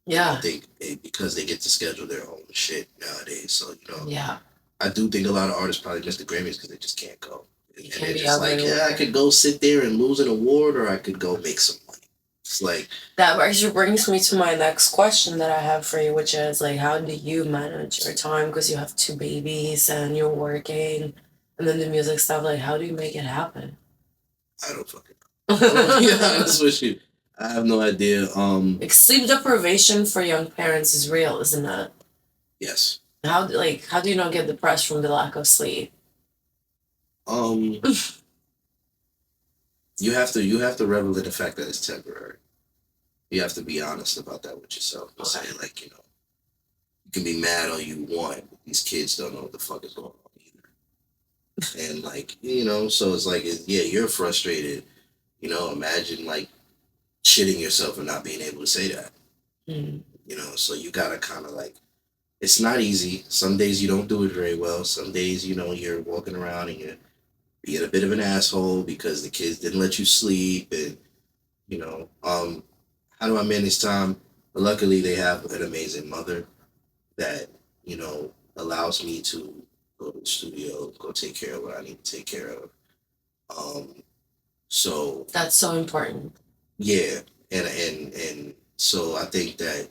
Yeah. I think because they get to schedule their own shit nowadays. So, yeah. I do think a lot of artists probably miss the Grammys because they just can't go. And they're just like, anywhere. I could go sit there and lose an award or I could go make some money. It's like... That actually brings me to my next question that I have for you, which is like, how do you manage your time? Because you have 2 babies and you're working and then the music stuff. Like, how do you make it happen? I don't fucking know. To be honest with you. I have no idea. Like sleep deprivation for young parents is real, isn't it? Yes. How do you not get depressed from the lack of sleep? You have to revel in the fact that it's temporary. You have to be honest about that with yourself. And say, like, you can be mad all you want, but these kids don't know what the fuck is going on either. And like, so it's like, yeah, you're frustrated. Imagine like shitting yourself and not being able to say that. Mm. So you gotta kind of like, it's not easy. Some days you don't do it very well. Some days, you're walking around and you're being a bit of an asshole because the kids didn't let you sleep. And, how do I manage time? But luckily they have an amazing mother that, allows me to go to the studio, go take care of what I need to take care of. So that's so important. Yeah, and so I think that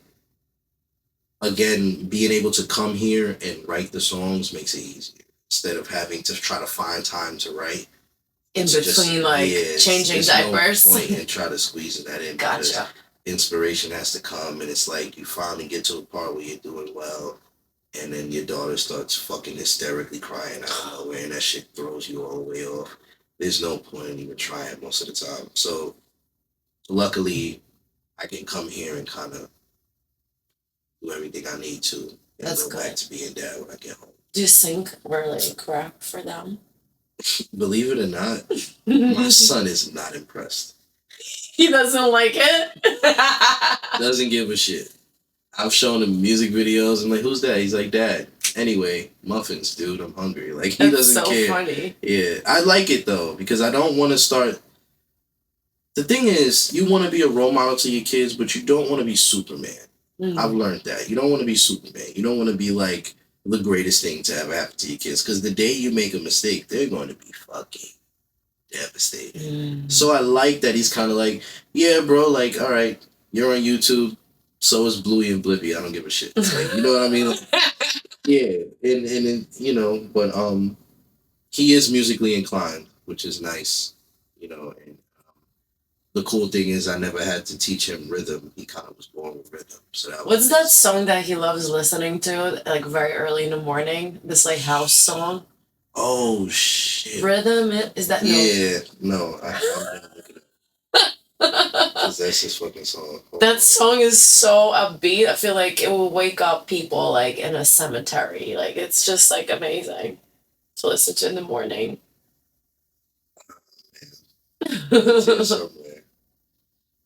again, being able to come here and write the songs makes it easier instead of having to try to find time to write in between, changing diapers. No point and try to squeeze that in. Gotcha. Inspiration has to come, and it's like you finally get to a part where you're doing well, and then your daughter starts fucking hysterically crying out of nowhere, and that shit throws you all the way off. There's no point in even trying most of the time. So luckily, I can come here and kind of do everything I need to and go back to being dad when I get home. Do you think we're like crap for them? Believe it or not, my son is not impressed. He doesn't like it? Doesn't give a shit. I've shown him music videos. I'm like, who's that? He's like, Dad. Anyway, muffins, dude. I'm hungry. Like, he doesn't care. That's so funny. Yeah. I like it, though, because I don't want to start... the thing is, you want to be a role model to your kids, but you don't want to be Superman. I've Mm. learned that. You don't want to be Superman. You don't want to be like the greatest thing to ever happen to your kids. Because the day you make a mistake, they're going to be fucking devastated. Mm. So I like that he's kind of like, yeah, bro, like, all right, you're on YouTube. So is Bluey and Blippi. I don't give a shit. It's like, you know what I mean? Like, yeah, and you know, but he is musically inclined, which is nice, you know. And the cool thing is, I never had to teach him rhythm. He kind of was born with rhythm, so that was What's that nice. song that he loves listening to, like very early in the morning? This like house song. Oh shit! Rhythm is that no? Yeah, no, I'm gonna look it up because that's his fucking song. Hold That on. song is so upbeat. I feel like it will wake up people like in a cemetery. Like it's just like amazing to listen to in the morning. It's here somewhere.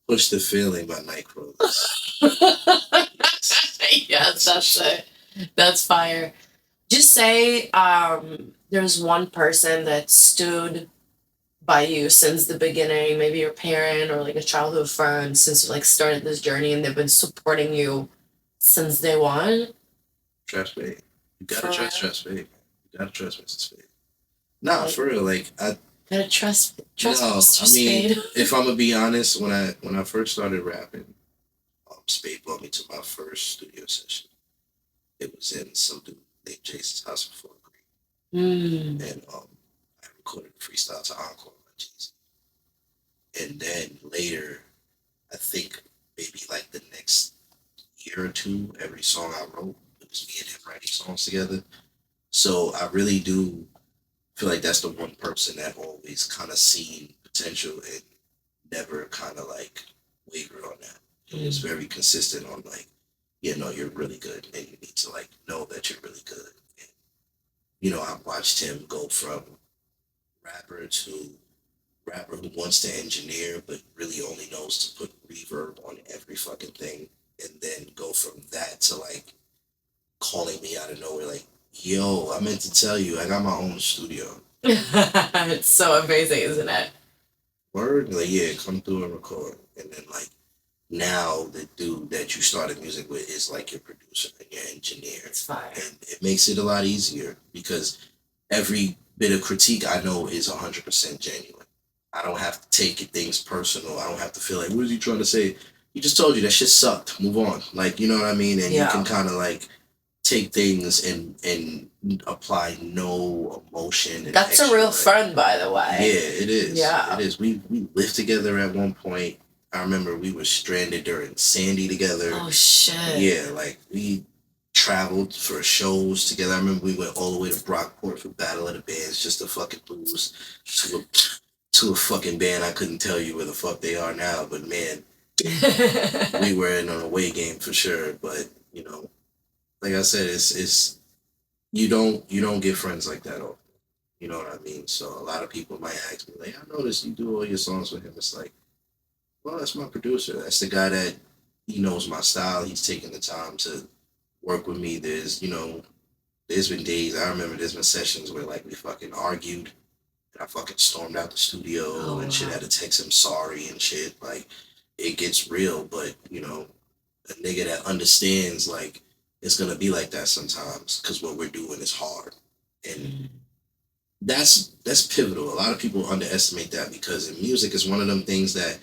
Push the Feeling by Nightcrawlers. Yes, Yes, that's the that's shit. it. That's fire. Just say there's one person that stood by you since the beginning, maybe your parent or like a childhood friend since you like started this journey and they've been supporting you since day one. Trust me. You gotta For trust real. Trust me. You gotta trust Mrs. Spade. Nah, Like for real. Like I gotta trust no, Mr. I mean, Spade. if I'm gonna be honest, when I first started rapping, Spade brought me to my first studio session. It was in some dude named Jason's house before Mm. Green, and I recorded a freestyle to Encore by Jason. And then later, I think maybe like the next year or two, every song I wrote, it was me and him writing songs together. So I really do feel like that's the one person that always kind of seen potential and never kind of like wavered on that. It was Mm. very consistent on like, you know, you're really good and you need to like know that you're really good. And, you know, I watched him go from rapper to rapper who wants to engineer but really only knows to put reverb on every fucking thing, and then go from that to like calling me out of nowhere like, yo, I meant to tell you I got my own studio. It's so amazing, isn't it? Word? Like, yeah, come through and record. And then like now the dude that you started music with is like your producer and your engineer. It's fire. And it makes it a lot easier because every bit of critique I know is 100% genuine. I don't have to take things personal. I don't have to feel like, what is he trying to say? He just told you that shit sucked. Move on. Like, you know what I mean? And you can Yeah. kind of like take things and apply no emotion and That's a extra. real Like, friend, by the yeah, way. it is. Yeah. It is. We lived together at one point. I remember we were stranded during Sandy together. Oh shit. Yeah, like we traveled for shows together. I remember we went all the way to Brockport for Battle of the Bands just to fucking lose to a fucking band. I couldn't tell you where the fuck they are now, but man, we were in an away game for sure. But you know, like I said, it's you don't get friends like that often. You know what I mean? So a lot of people might ask me like, I noticed you do all your songs with him. It's like, well, that's my producer. That's the guy that he knows my style. He's taking the time to work with me. There's been days I remember. There's been sessions where like we fucking argued. And I fucking stormed out the studio Oh, and shit. wow. Had to text him sorry and shit. Like it gets real, but you know, a nigga that understands like it's gonna be like that sometimes because what we're doing is hard, and Mm. that's pivotal. A lot of people underestimate that because in music is one of them things that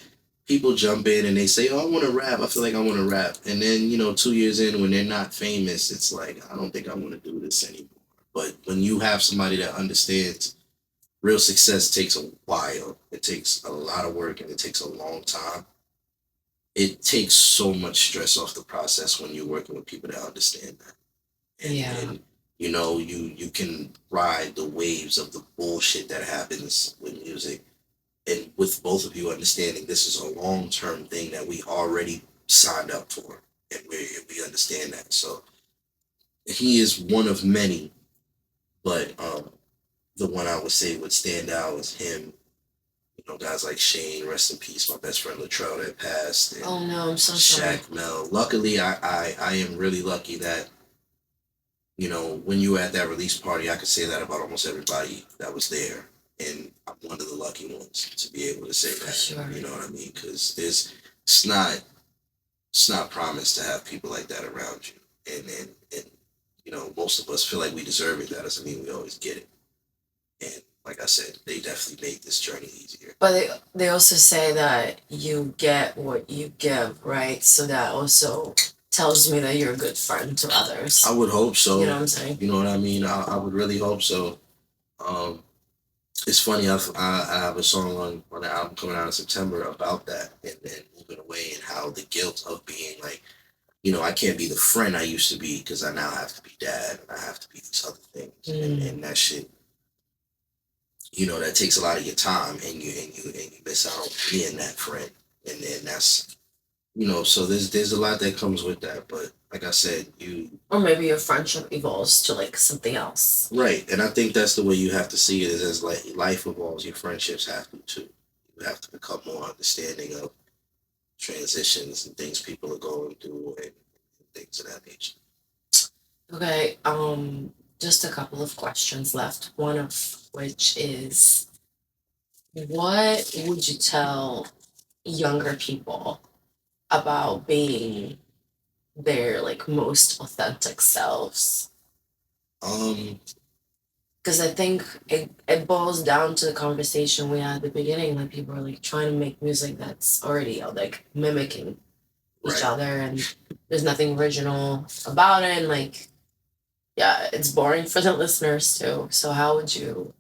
people jump in and they say, "Oh, I want to rap. I feel like I want to rap," and then 2 years in, when they're not famous, it's like, I don't think I want to do this anymore. But when you have somebody that understands real success takes a while, it takes a lot of work, and it takes a long time. It takes so much stress off the process when you're working with people that understand that. and Yeah. and you can ride the waves of the bullshit that happens with music, and with both of you understanding this is a long-term thing that we already signed up for, and we understand that. So he is one of many, but the one I would say would stand out is him. Guys like Shane, rest in peace, my best friend Latrell that passed, and Oh no, I'm so sorry. Shaq, Mel. Luckily, I am really lucky that when you were at that release party, I could say that about almost everybody that was there. And I'm one of the lucky ones to be able to say For that. sure. You know what I mean? Because it's not it's not promised to have people like that around you, and you know, most of us feel like we deserve it. That doesn't mean we always get it. And like I said, they definitely made this journey easier. But they also say that you get what you give, right? So that also tells me that you're a good friend to others. I would hope so. You know what I'm saying? You know what I mean? I would really hope so. Um, it's funny. I have a song on the album coming out in September about that and moving away and how the guilt of being like, you know, I can't be the friend I used to be because I now have to be dad and I have to be these other things and that shit. You know, that takes a lot of your time and you miss out on being that friend and then that's, you know, so there's a lot that comes with that, but like I said, or maybe your friendship evolves to like something else. right, and I think that's the way you have to see it is as like life evolves, your friendships have to too. You have to become more understanding of transitions and things people are going through and things of that nature. Okay, just a couple of questions left. One of which is, what would you tell younger people about being their like most authentic selves? Um, Because I think it boils down to the conversation we had at the beginning. Like people are like trying to make music that's already like mimicking each right. other, and there's nothing original about it. And like, yeah, it's boring for the listeners too. So how would you?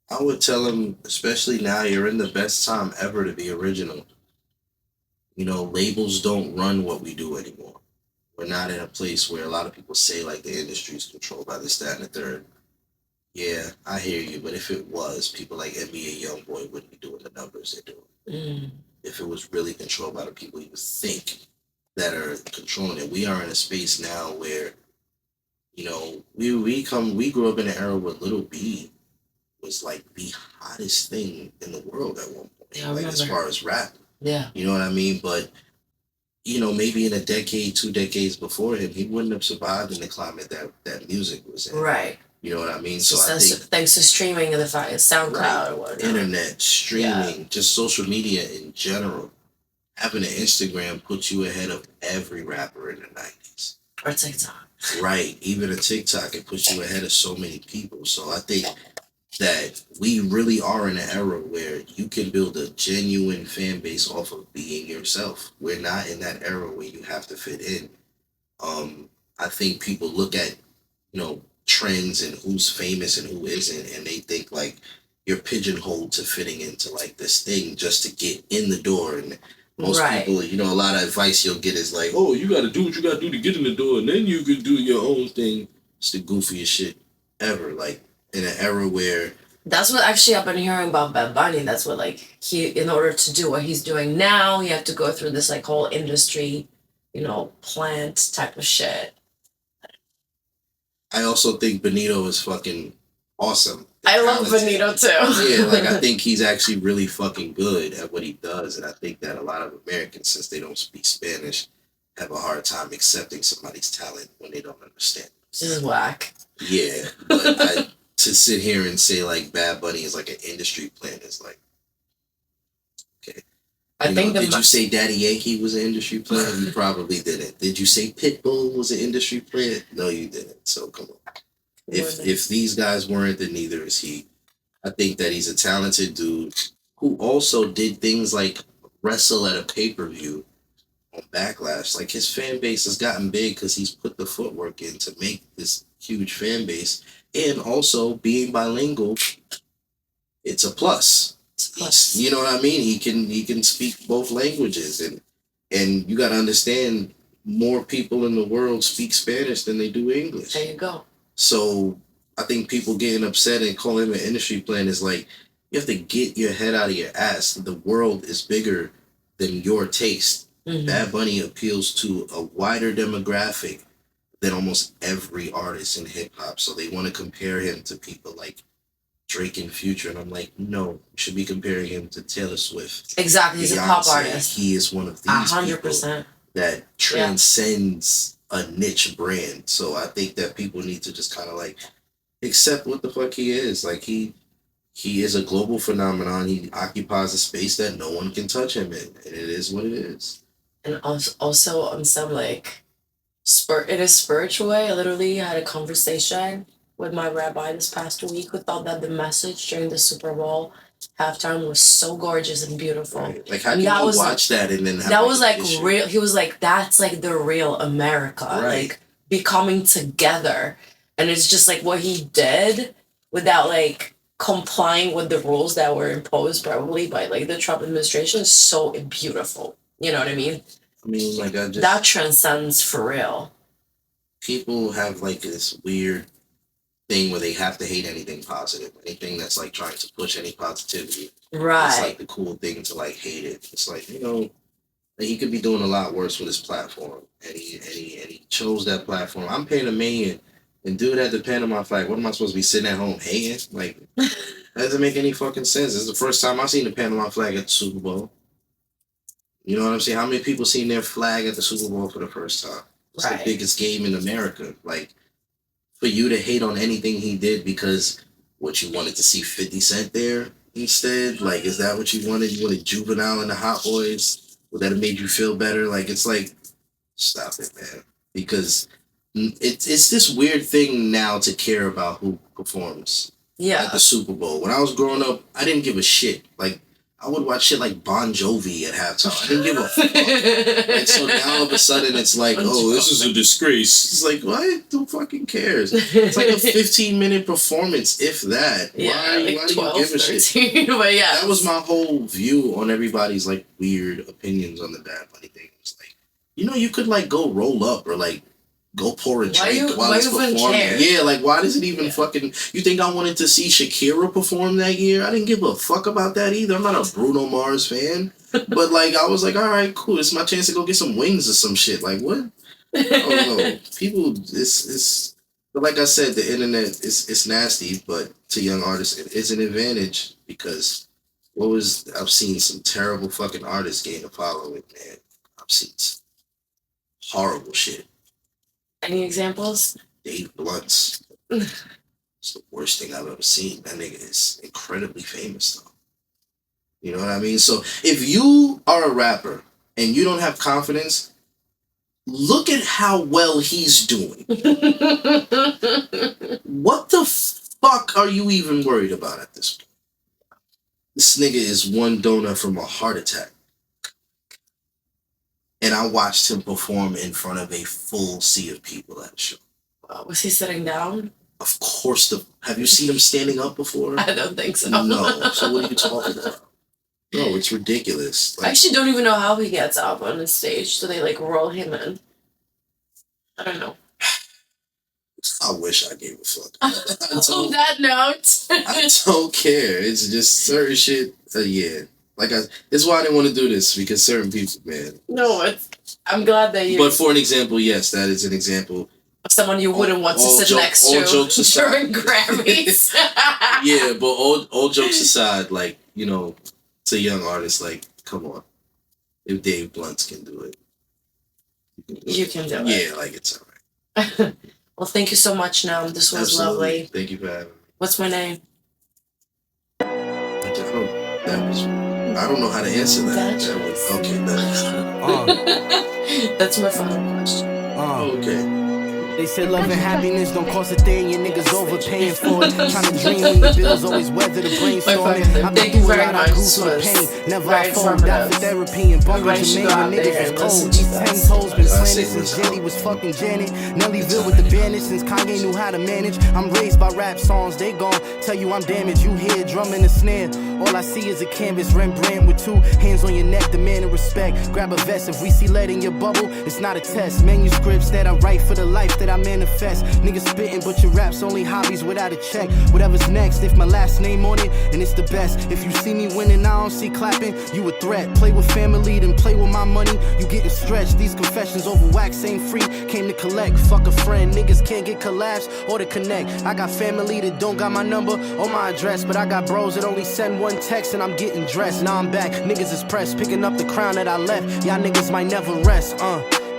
I would tell them, especially now, you're in the best time ever to be original. You know, labels don't run what we do anymore. We're not in a place where a lot of people say like the industry is controlled by this, that, and the third. Yeah, I hear you, but if it was, people like NBA YoungBoy wouldn't be doing the numbers they're doing. If it was really controlled by the people you think that are controlling it, we are in a space now where, you know, we grew up in an era where Little B was like the hottest thing in the world at one point. Yeah, I like as remember. far as rap. Yeah. You know what I mean? But you know, maybe in a decade, 2 decades before him, he wouldn't have survived in the climate that music was in. Right. You know what I mean? So I think thanks to streaming and the SoundCloud right, or whatnot. internet, streaming, just social media in general, having an Instagram puts you ahead of every rapper in the 90s. Or TikTok. Right. Even a TikTok, it puts you ahead of so many people. So I think that we really are in an era where you can build a genuine fan base off of being yourself. We're not in that era where you have to fit in. I think people look at, you know, trends and who's famous and who isn't, and they think like you're pigeonholed to fitting into like this thing just to get in the door. And most people, you know, a lot of advice you'll get is like, oh, you got to do what you got to do to get in the door, and then you can do your own thing. It's the goofiest shit ever. Like in an era where that's what actually I've been hearing about Bad Bunny. That's what like he, in order to do what he's doing now, you have to go through this like whole industry, you know, plant type of shit. I also think Benito is fucking awesome. I love Benito too. Yeah, like I think he's actually really fucking good at what he does, and I think that a lot of Americans, since they don't speak Spanish, have a hard time accepting somebody's talent when they don't understand. This is whack. Yeah, but to sit here and say like Bad Bunny is like an industry plant is like, okay. Did you say Daddy Yankee was an industry plant? You probably didn't. Did you say Pitbull was an industry plant? No, you didn't. So come on. If these guys weren't, then neither is he. I think that he's a talented dude who also did things like wrestle at a pay-per-view on Backlash. Like his fan base has gotten big because he's put the footwork in to make this huge fan base, and also being bilingual, it's a plus. You know what I mean? He can speak both languages, and you got to understand more people in the world speak Spanish than they do English. There you go. So I think people getting upset and calling him an industry plant is like, you have to get your head out of your ass. The world is bigger than your taste. Mm-hmm. Bad Bunny appeals to a wider demographic than almost every artist in hip hop. So they want to compare him to people like Drake and Future, and I'm like, no, you should be comparing him to Taylor Swift. Exactly, he's a pop artist. He is one of these 100%. People that transcends a niche brand. So I think that people need to just kind of like accept what the fuck he is. Like he he is a global phenomenon. He occupies a space that no one can touch him in, and it is what it is. And also on some like in a spiritual way, I literally had a conversation with my rabbi this past week who thought that the message during the Super Bowl halftime was so gorgeous and beautiful. Right. Like, how can you watch that and then have that was like real? He was like, that's like the real America, right. like becoming together, and it's just like what he did without like complying with the rules that were imposed probably by like the Trump administration is so beautiful. You know what I mean? I mean, like, that transcends for real. People have like this weird thing where they have to hate anything positive, anything that's like trying to push any positivity. Right. It's like the cool thing to like hate it. It's like, you know, he could be doing a lot worse with his platform, and he chose that platform. I'm paying $1 million, and dude at the Panama flag. What am I supposed to be sitting at home hating? Like, that doesn't make any fucking sense. This is the first time I've seen the Panama flag at the Super Bowl. You know what I'm saying? How many people seen their flag at the Super Bowl for the first time? It's the biggest game in America. Like, for you to hate on anything he did because what you wanted to see 50 Cent there instead? Like, is that what you wanted? You wanted Juvenile and the Hot Boys? Would that have made you feel better? Like, it's like, stop it, man. Because it's this weird thing now to care about who performs at the Super Bowl. When I was growing up, I didn't give a shit. Like, I would watch shit like Bon Jovi at halftime. I didn't give a fuck. Like, so now all of a sudden it's like, oh, this is a disgrace. It's like, what? Who fucking cares? It's like a 15-minute performance, if that. Yeah, why do you give a 13, shit? But yeah. That was my whole view on everybody's like weird opinions on the Bad Bunny thing. It was like, you know, you could like go roll up or like go pour a drink while it's performing. Yeah, like, why does it even fucking... You think I wanted to see Shakira perform that year? I didn't give a fuck about that either. I'm not a Bruno Mars fan. But, like, I was like, all right, cool. It's my chance to go get some wings or some shit. Like, what? I don't know. People, it's... But like I said, the internet, it's nasty, but to young artists, it is an advantage because I've seen some terrible fucking artists gain a following, man. I've seen some horrible shit. Any examples? Dave Blunt's. It's the worst thing I've ever seen. That nigga is incredibly famous, though. You know what I mean? So if you are a rapper and you don't have confidence, look at how well he's doing. What the fuck are you even worried about at this point? This nigga is one donut from a heart attack. And I watched him perform in front of a full sea of people at the show. Was he sitting down? Of course. Have you seen him standing up before? I don't think so. No. So what are you talking about? No, it's ridiculous. Like, I actually don't even know how he gets up on the stage. So they like roll him in. I don't know. I wish I gave a fuck. On that note. I don't care. It's just certain shit. Yeah. It's why I didn't want to do this, because certain people, man. No, I'm glad that you... But for an example, yes, that is an example. Of someone you wouldn't want to sit next to during Grammys. Yeah, but all jokes aside, like, you know, to young artists, like, come on. If Dave Blunt can do it. You can do it. Yeah, like, it's all right. Well, thank you so much, Nam. This was lovely. Thank you for having me. What's my name? I don't know how to answer that. Dutchess. Okay, that's my final question. Okay. They said love and happiness don't cost a thing, and niggas overpaying for it. Trying to dream when the bills always weather the brainstorming. I've been through a lot, I grew through the pain. Never I phoned out for therapy and bumping Jermaine when niggas was cold. These 10 toes been slanted since Jenny was fucking Janet. Nellyville with the bandits since Kanye knew how to manage. I'm raised by rap songs, they gon' tell you I'm damaged. You hear drumming and snare. All I see is a canvas, Rembrandt with 2 hands on your neck, demanding respect. Grab a vest if we see lead in your bubble, it's not a test. Manuscripts that I write for the life that I manifest. Niggas spitting, but your rap's only hobbies without a check. Whatever's next, if my last name on it, and it's the best. If you see me winning, I don't see clapping, you a threat. Play with family, then play with my money, you getting stretched. These confessions over wax ain't free, came to collect. Fuck a friend, niggas can't get collabs or to connect. I got family that don't got my number or my address, but I got bros that only send one text and I'm getting dressed. Now I'm back, niggas is pressed, picking up the crown that I left. Y'all niggas might never rest,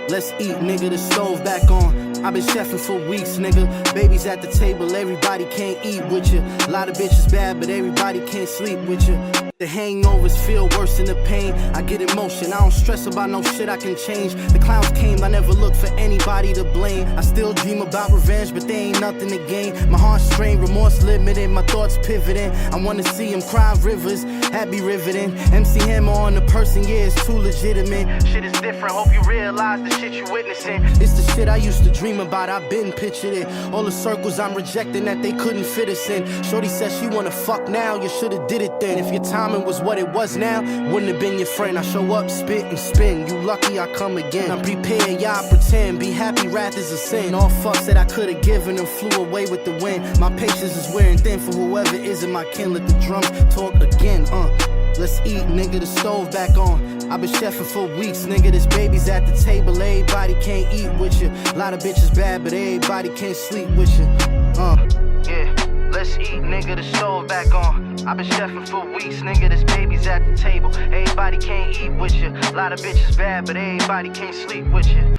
Let's eat, nigga, the stove back on. I've been chefing for weeks, nigga. Babies at the table, everybody can't eat with you. A lot of bitches bad, but everybody can't sleep with you. The hangovers feel worse than the pain. I get emotion, I don't stress about no shit I can change. The clowns came, I never look for anybody to blame. I still dream about revenge, but there ain't nothing to gain. My heart strained, remorse limited, my thoughts pivoting. I wanna see him cry rivers, happy riveting. MC Hammer on the person, yeah, it's too legitimate. Shit is different, hope you realize the shit you witnessing. It's the shit I used to dream about, I've been pictured it. All the circles I'm rejecting that they couldn't fit us in. Shorty says she wanna fuck now, you should've did it then. If your timing was what it was now, wouldn't have been your friend. I show up, spit and spin, you lucky I come again. I'm prepared, y'all pretend, be happy, wrath is a sin. All fucks that I could've given them flew away with the wind. My patience is wearing thin for whoever isn't my kin. Let the drums talk again, Let's eat, nigga, the stove back on. I've been chefing for weeks, nigga, there's babies at the table. Everybody can't eat with you. A lot of bitches bad, but everybody can't sleep with you. Yeah, let's eat, nigga, the stove back on. I've been chefing for weeks, nigga, there's babies at the table. Everybody can't eat with you. A lot of bitches bad, but everybody can't sleep with you.